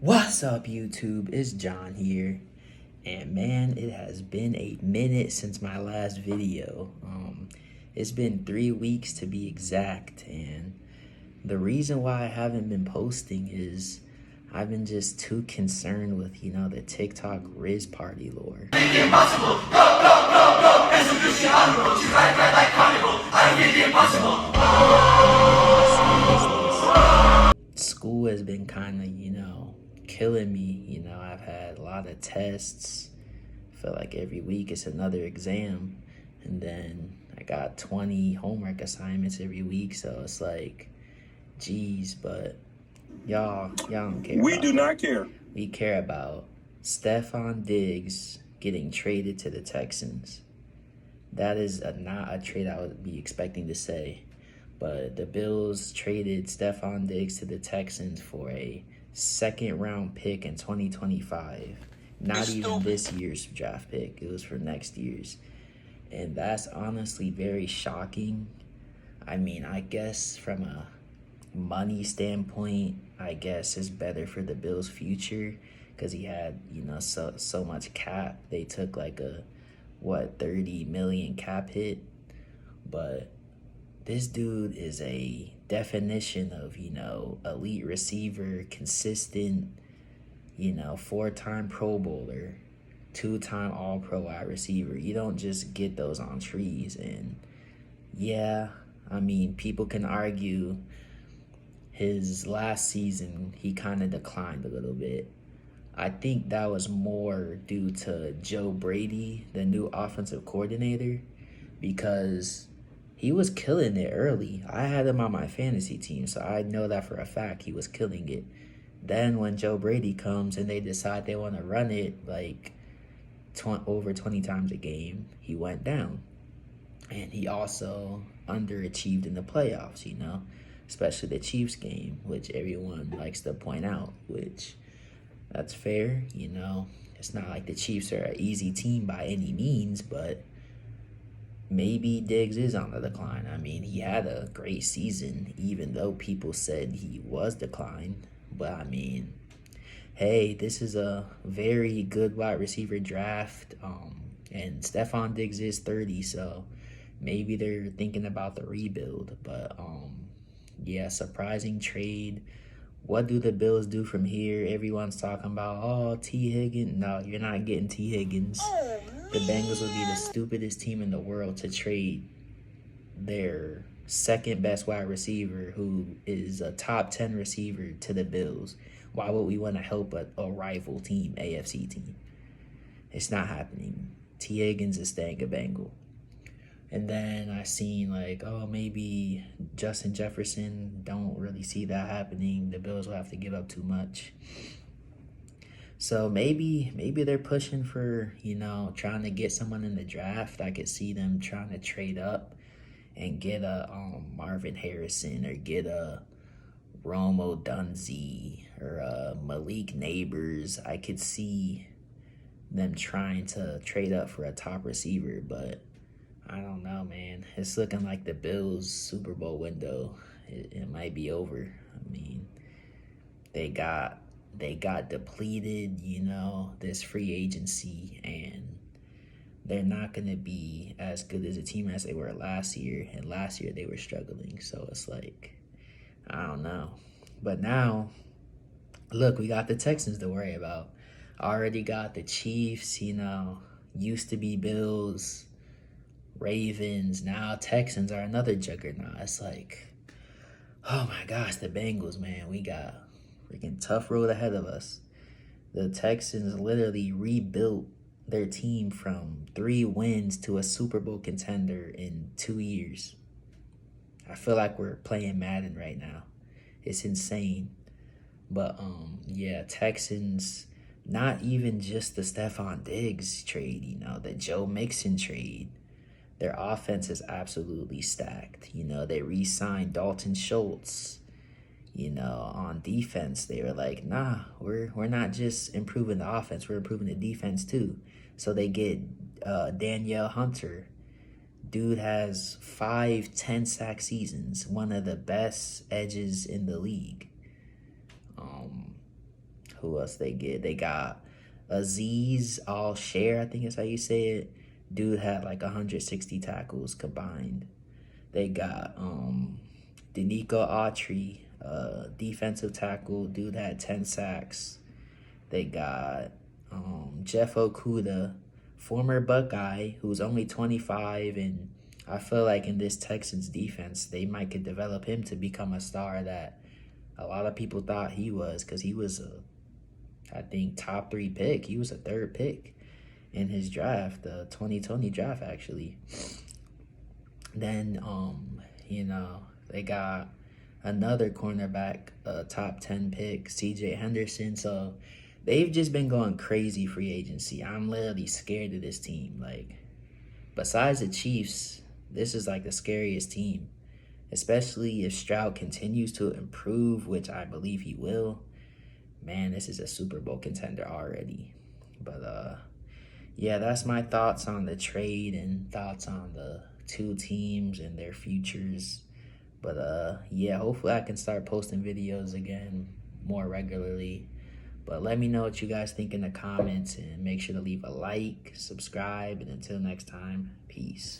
What's up, YouTube? It's John here. And man, it has been a minute since my last video. It's been 3 weeks to be exact. And the reason why I haven't been posting is I've been just too concerned with, the TikTok Riz Party lore. Make the impossible. Go, go, go, go. Execution honorable. You ride like carnival. I did the impossible. School has been kind of, killing me. I've had a lot of tests. I feel like every week it's another exam. And then I got 20 homework assignments every week. So it's like, geez, but y'all don't care. We do not care. We care about Stefon Diggs getting traded to the Texans. That is not a trade I would be expecting to say. But the Bills traded Stefon Diggs to the Texans for a second-round pick in 2025. Not even this year's draft pick. It was for next year's. And that's honestly very shocking. I mean, I guess from a money standpoint, I guess it's better for the Bills' future because he had, so much cap. They took like a, 30 million cap hit. But this dude is a definition of, elite receiver, consistent, 4-time Pro Bowler, 2-time All-Pro wide receiver. You don't just get those on trees. And yeah, I mean, people can argue his last season, he kind of declined a little bit. I think that was more due to Joe Brady, the new offensive coordinator, because he was killing it early. I had him on my fantasy team, so I know that for a fact he was killing it. Then when Joe Brady comes and they decide they want to run it like over 20 times a game, he went down. And he also underachieved in the playoffs, especially the Chiefs game, which everyone likes to point out, which that's fair. It's not like the Chiefs are an easy team by any means, but maybe Diggs is on the decline. I mean, he had a great season, even though people said he was declined. But I mean, hey, this is a very good wide receiver draft. And Stefon Diggs is 30, so maybe they're thinking about the rebuild. But yeah, surprising trade. What do the Bills do from here? Everyone's talking about, T. Higgins. No, you're not getting T. Higgins. The Bengals would be the stupidest team in the world to trade their second best wide receiver, who is a top 10 receiver, to the Bills. Why would we want to help a rival team, AFC team? It's not happening. T. Higgins is staying a Bengal. And then I seen maybe Justin Jefferson. Don't really see that happening. The Bills will have to give up too much. So maybe they're pushing for, trying to get someone in the draft. I could see them trying to trade up and get a Marvin Harrison, or get a Romo Dunze, or a Malik Neighbors. I could see them trying to trade up for a top receiver, but I don't know, man. It's looking like the Bills' Super Bowl window, it might be over. I mean, they got depleted, this free agency, and they're not going to be as good as a team as they were last year. And last year they were struggling. So it's like, I don't know. But now, look, we got the Texans to worry about. Already got the Chiefs, used to be Bills, Ravens. Now Texans are another juggernaut. It's like, oh my gosh, the Bengals, man. We got freaking tough road ahead of us. The Texans literally rebuilt their team from 3 wins to a Super Bowl contender in 2 years. I feel like we're playing Madden right now. It's insane. But yeah, Texans, not even just the Stefon Diggs trade, the Joe Mixon trade. Their offense is absolutely stacked. They re-signed Dalton Schultz. On defense, they were like, nah, we're not just improving the offense, we're improving the defense too. So they get Danielle Hunter. Dude has 5 10-sack seasons, one of the best edges in the league. Who else they get? They got Aziz Al-Share, I think is how you say it. Dude had like 160 tackles combined. They got Denico Autry, defensive tackle. Dude had 10 sacks. They got Jeff Okuda, former Buckeye, who's only 25, and I feel like in this Texans defense, they might could develop him to become a star that a lot of people thought he was, because he was I think, top 3 pick. He was a 3rd pick in his draft, the 2020 draft, actually. Then, they got another cornerback, top 10 pick, CJ Henderson. So they've just been going crazy free agency. I'm literally scared of this team. Like, besides the Chiefs, this is like the scariest team, especially if Stroud continues to improve, which I believe he will. Man, this is a Super Bowl contender already. But yeah, that's my thoughts on the trade and thoughts on the 2 teams and their futures. But yeah, hopefully I can start posting videos again more regularly. But let me know what you guys think in the comments, and make sure to leave a like, subscribe, and until next time, peace.